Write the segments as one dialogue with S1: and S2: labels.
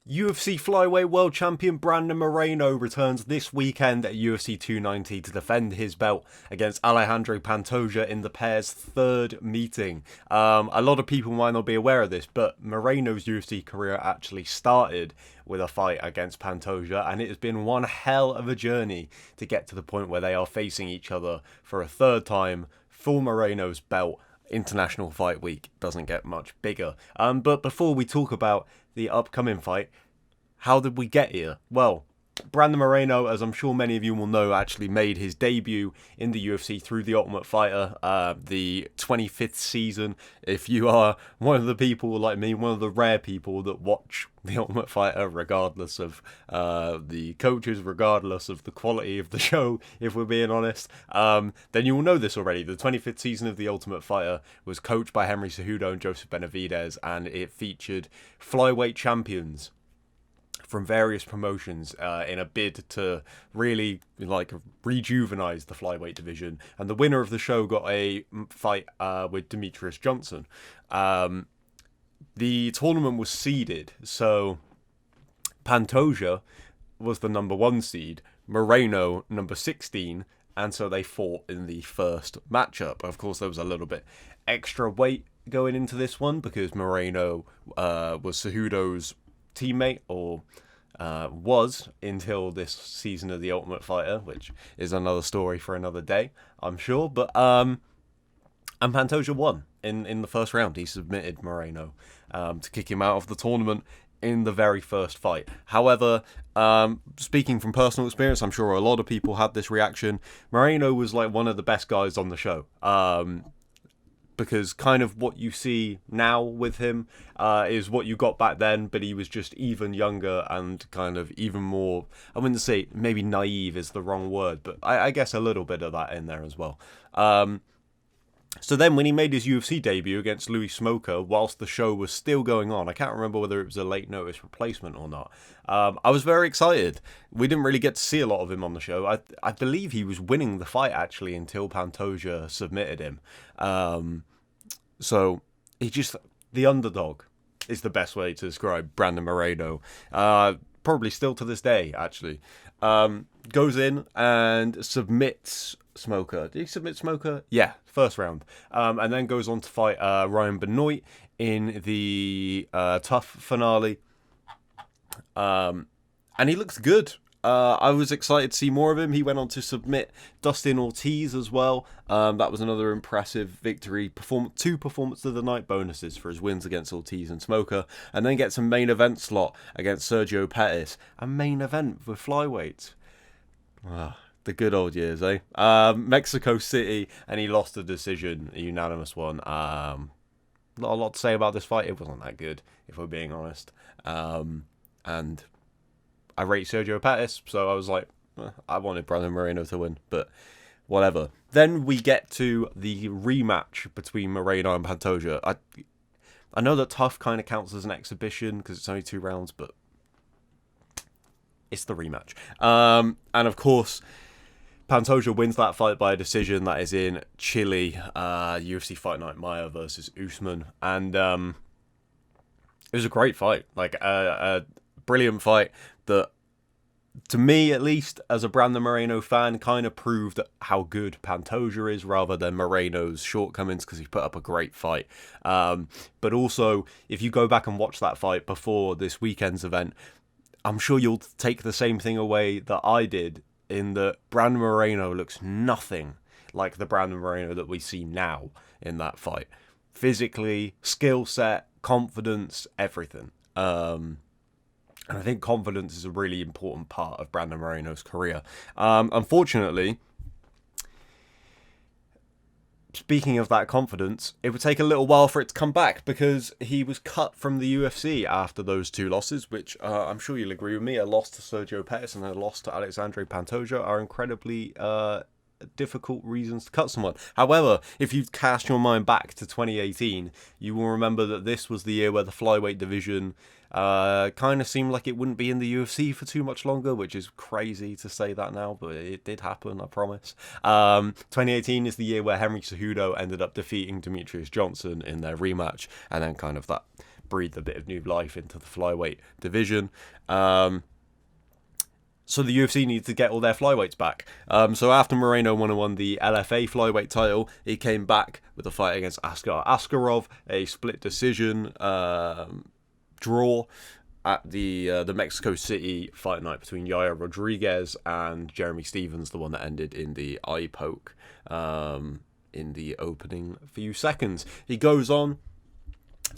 S1: UFC flyweight world champion Brandon Moreno returns this weekend at UFC 290 to defend his belt against Alejandro Pantoja in the pair's third meeting. A lot of people might not be aware of this, but Moreno's UFC career actually started with a fight against Pantoja, and it has been one hell of a journey to get to the point where they are facing each other for a third time for Moreno's belt. International Fight Week doesn't get much bigger. But before we talk about the upcoming fight, how did we get here? Well, Brandon Moreno, as I'm sure many of you will know, actually made his debut in the UFC through The Ultimate Fighter, the 25th season. If you are one of the people like me, one of the rare people that watch The Ultimate Fighter, regardless of the coaches, regardless of the quality of the show, if we're being honest, then you will know this already. The 25th season of The Ultimate Fighter was coached by Henry Cejudo and Joseph Benavidez, and it featured flyweight champions from various promotions in a bid to really rejuvenise the flyweight division. And the winner of the show got a fight with Demetrius Johnson. The tournament was seeded, so Pantoja was the number 1 seed, Moreno number 16, and so they fought in the first matchup. Of course, there was a little bit extra weight going into this one because Moreno was Cejudo's teammate, or was until this season of The Ultimate Fighter, which is another story for another day, I'm sure. But and Pantoja won in the first round. He submitted Moreno to kick him out of the tournament in the very first fight. However, speaking from personal experience, I'm sure a lot of people had this reaction. Moreno was like one of the best guys on the show. Because kind of what you see now with him is what you got back then, but he was just even younger and kind of even more, I wouldn't say maybe naive is the wrong word, but I guess a little bit of that in there as well. So then when he made his UFC debut against Louis Smoker, whilst the show was still going on, I can't remember whether it was a late notice replacement or not, I was very excited. We didn't really get to see a lot of him on the show. I believe he was winning the fight actually until Pantoja submitted him. So he just, the underdog is the best way to describe Brandon Moreno. Probably still to this day, actually. Goes in and submits Smoker. Did he submit Smoker? Yeah, first round. And then goes on to fight Ryan Benoit in the tough finale. And he looks good. I was excited to see more of him. He went on to submit Dustin Ortiz as well. That was another impressive victory. 2 Performance of the Night bonuses for his wins against Ortiz and Smoker. And then gets a main event slot against Sergio Pettis. A main event with flyweights. The good old years, eh? Mexico City, and he lost the decision, a unanimous one. Not a lot to say about this fight. It wasn't that good, if we're being honest. And I rate Sergio Pettis, so I was like, I wanted Brandon Moreno to win, but whatever. Then we get to the rematch between Moreno and Pantoja. I know that tough kind of counts as an exhibition because it's only 2 rounds, but it's the rematch. And of course, Pantoja wins that fight by a decision. That is in Chile, UFC Fight Night Maia versus Usman. And it was a great fight, like a brilliant fight that, to me at least, as a Brandon Moreno fan, kind of proved how good Pantoja is rather than Moreno's shortcomings, because he put up a great fight. But also, if you go back and watch that fight before this weekend's event, I'm sure you'll take the same thing away that I did, in that Brandon Moreno looks nothing like the Brandon Moreno that we see now in that fight. Physically, skill set, confidence, everything. And I think confidence is a really important part of Brandon Moreno's career. Unfortunately, speaking of that confidence, it would take a little while for it to come back because he was cut from the UFC after those 2 losses, which I'm sure you'll agree with me. A loss to Sergio Pettis and a loss to Alexandre Pantoja are incredibly difficult reasons to cut someone. However, if you cast your mind back to 2018, you will remember that this was the year where the flyweight division kind of seemed like it wouldn't be in the UFC for too much longer, which is crazy to say that now, but it did happen, I promise. 2018 is the year where Henry Cejudo ended up defeating Demetrius Johnson in their rematch, and then kind of that breathed a bit of new life into the flyweight division. So the UFC needs to get all their flyweights back. So after Moreno won the LFA flyweight title, he came back with a fight against Askar Askarov, a split decision draw at the Mexico City fight night between Yair Rodriguez and Jeremy Stephens, the one that ended in the eye poke in the opening few seconds. He goes on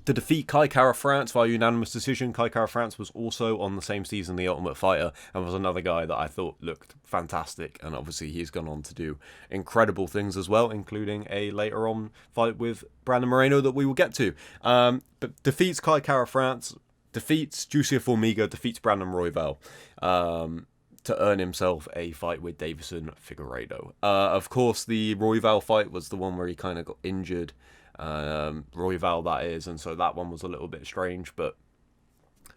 S1: to defeat Kai Kara-France via unanimous decision. Kai Kara-France was also on the same season, The Ultimate Fighter, and was another guy that I thought looked fantastic. And obviously he's gone on to do incredible things as well, including a later on fight with Brandon Moreno that we will get to. But defeats Kai Kara-France, defeats Jussier Formiga, defeats Brandon Royval to earn himself a fight with Deiveson Figueiredo. Of course, the Royval fight was the one where he kind of got injured. Royval, that is, and so that one was a little bit strange, but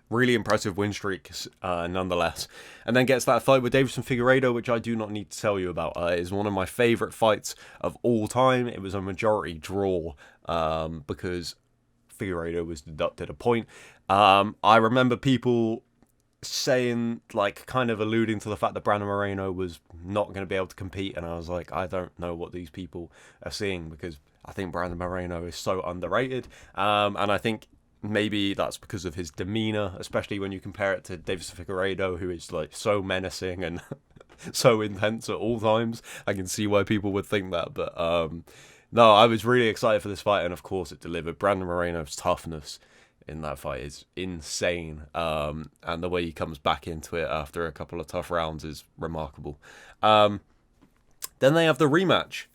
S1: really impressive win streak nonetheless. And then gets that fight with Deiveson Figueiredo, which I do not need to tell you about. It is one of my favourite fights of all time. It was a majority draw because Figueiredo was deducted a point. I remember people saying, like, kind of alluding to the fact that Brandon Moreno was not going to be able to compete, and I was like, I don't know what these people are seeing, because I think Brandon Moreno is so underrated, and I think maybe that's because of his demeanour, especially when you compare it to Deiveson Figueiredo, who is like so menacing and so intense at all times. I can see why people would think that, but no, I was really excited for this fight, and of course it delivered. Brandon Moreno's toughness in that fight is insane, and the way he comes back into it after a couple of tough rounds is remarkable. Then they have the rematch.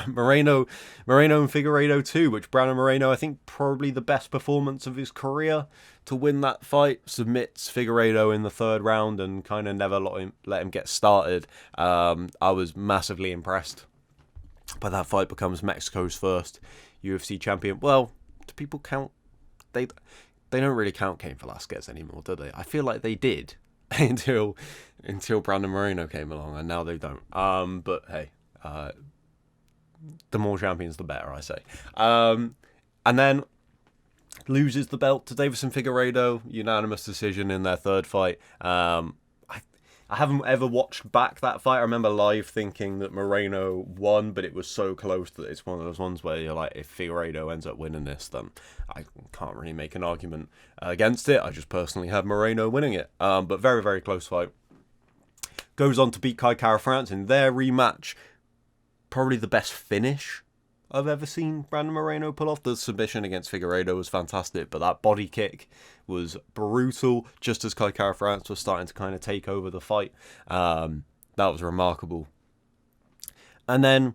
S1: Moreno and Figueiredo 2, which Brandon Moreno, I think probably the best performance of his career to win that fight, submits Figueiredo in the third round and kind of never let him get started. I was massively impressed by that fight. Becomes Mexico's first UFC champion. Well, do people count? They don't really count Cain Velasquez anymore, do they? I feel like they did until Brandon Moreno came along, and now they don't. But hey, the more champions, the better, I say. And then loses the belt to Deiveson Figueiredo, unanimous decision in their third fight. I haven't ever watched back that fight. I remember live thinking that Moreno won, but it was so close that it's one of those ones where you're like, if Figueiredo ends up winning this, then I can't really make an argument against it. I just personally had Moreno winning it. But very, very close fight. Goes on to beat Kai Kara-France in their rematch. Probably the best finish I've ever seen Brandon Moreno pull off. The submission against Figueiredo was fantastic, but that body kick was brutal, just as Kai Kara-France was starting to kind of take over the fight. That was remarkable. And then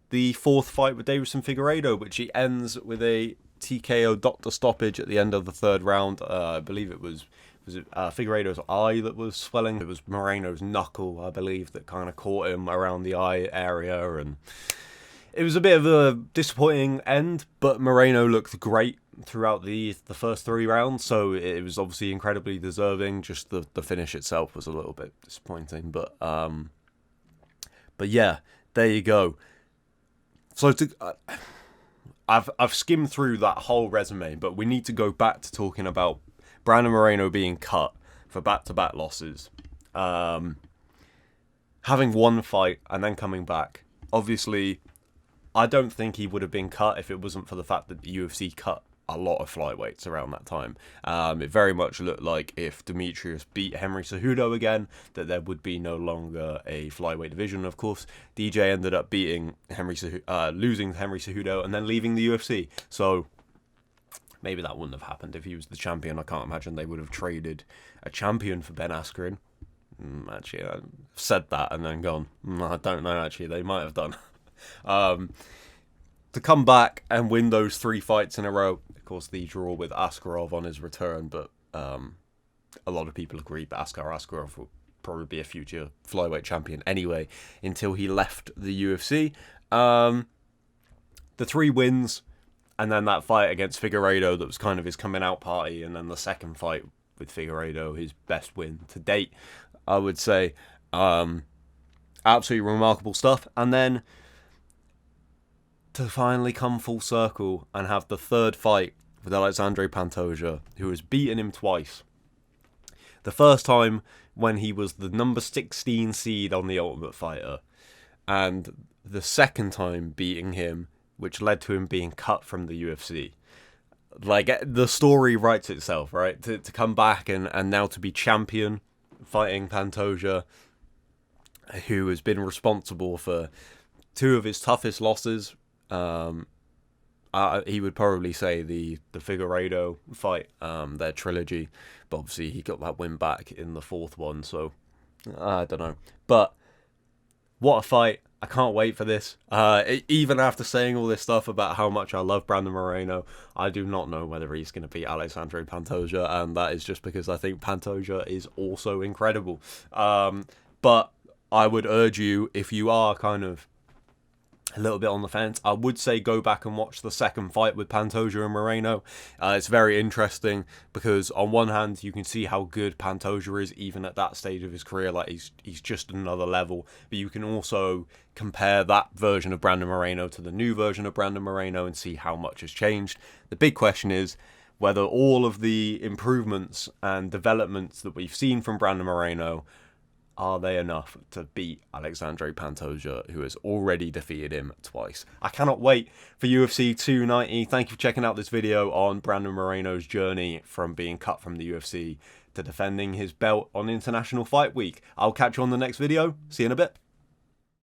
S1: the fourth fight with Deiveson Figueiredo, which he ends with a TKO doctor stoppage at the end of the third round. I believe it was Figueiredo's eye that was swelling. It was Moreno's knuckle, I believe, that kind of caught him around the eye area, and it was a bit of a disappointing end, but Moreno looked great throughout the first three rounds, so it was obviously incredibly deserving. Just the finish itself was a little bit disappointing, but yeah, there you go. So I've skimmed through that whole resume, but we need to go back to talking about Brandon Moreno being cut for back-to-back losses, having one fight and then coming back. Obviously, I don't think he would have been cut if it wasn't for the fact that the UFC cut a lot of flyweights around that time. It very much looked like if Demetrius beat Henry Cejudo again, that there would be no longer a flyweight division. Of course, DJ ended up losing to Henry Cejudo and then leaving the UFC. So maybe that wouldn't have happened if he was the champion. I can't imagine they would have traded a champion for Ben Askren. Actually, I've said that and then gone, I don't know, actually, they might have done. To come back and win those three fights in a row. Of course, the draw with Askarov on his return, but a lot of people agree that Askarov will probably be a future flyweight champion anyway, until he left the UFC. The three wins, and then that fight against Figueiredo that was kind of his coming out party, and then the second fight with Figueiredo, his best win to date, I would say. Absolutely remarkable stuff. And then to finally come full circle and have the third fight with Alexandre Pantoja, who has beaten him twice. The first time when he was the number 16 seed on the Ultimate Fighter, and the second time beating him, which led to him being cut from the UFC. Like, the story writes itself, right? To come back and now to be champion, fighting Pantoja, who has been responsible for two of his toughest losses. He would probably say the Figueiredo fight, their trilogy, but obviously he got that win back in the fourth one, so I don't know. But what a fight. I can't wait for this. Even after saying all this stuff about how much I love Brandon Moreno, I do not know whether he's going to beat Alexandre Pantoja, and that is just because I think Pantoja is also incredible. But I would urge you, if you are kind of a little bit on the fence, I would say go back and watch the second fight with Pantoja and Moreno. It's very interesting because on one hand you can see how good Pantoja is even at that stage of his career, like he's just another level, but you can also compare that version of Brandon Moreno to the new version of Brandon Moreno and see how much has changed. The big question is whether all of the improvements and developments that we've seen from Brandon Moreno, are they enough to beat Alexandre Pantoja, who has already defeated him twice? I cannot wait for UFC 290. Thank you for checking out this video on Brandon Moreno's journey from being cut from the UFC to defending his belt on International Fight Week. I'll catch you on the next video. See you in a bit.